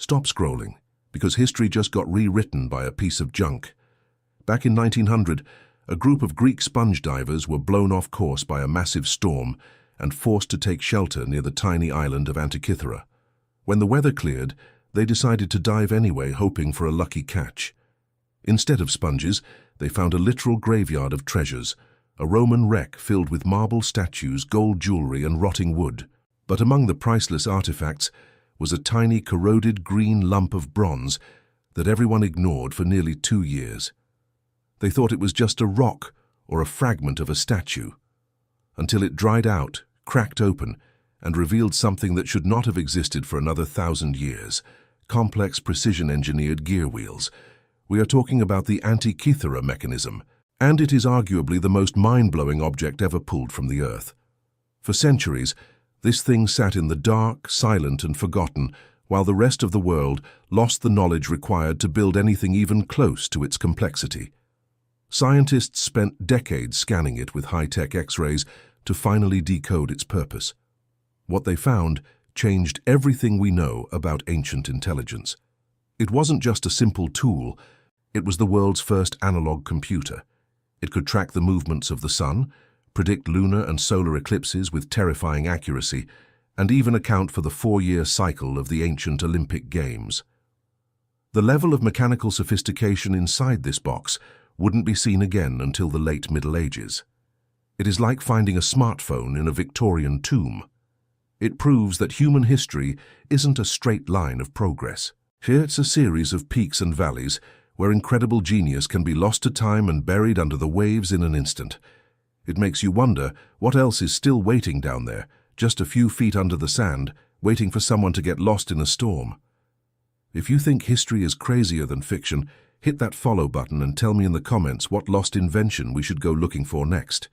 Stop scrolling, because history just got rewritten by a piece of junk. Back in 1900, a group of Greek sponge divers were blown off course by a massive storm and forced to take shelter near the tiny island of Antikythera. When the weather cleared, they decided to dive anyway, hoping for a lucky catch. Instead of sponges, they found a literal graveyard of treasures, a Roman wreck filled with marble statues, gold jewelry, and rotting wood. But among the priceless artifacts was a tiny corroded green lump of bronze that everyone ignored for nearly 2 years. They thought it was just a rock or a fragment of a statue, until it dried out, cracked open, and revealed something that should not have existed for another 1,000 years: complex precision-engineered gear wheels. We are talking about the Antikythera mechanism, and it is arguably the most mind-blowing object ever pulled from the Earth. For centuries, this thing sat in the dark, silent, and forgotten, while the rest of the world lost the knowledge required to build anything even close to its complexity. Scientists spent decades scanning it with high-tech X-rays to finally decode its purpose. What they found changed everything we know about ancient intelligence. It wasn't just a simple tool, it was the world's first analog computer. It could track the movements of the sun, predict lunar and solar eclipses with terrifying accuracy, and even account for the 4-year cycle of the ancient Olympic Games. The level of mechanical sophistication inside this box wouldn't be seen again until the late Middle Ages. It is like finding a smartphone in a Victorian tomb. It proves that human history isn't a straight line of progress. Here it's a series of peaks and valleys where incredible genius can be lost to time and buried under the waves in an instant. It makes you wonder what else is still waiting down there, just a few feet under the sand, waiting for someone to get lost in a storm. If you think history is crazier than fiction, hit that follow button and tell me in the comments what lost invention we should go looking for next.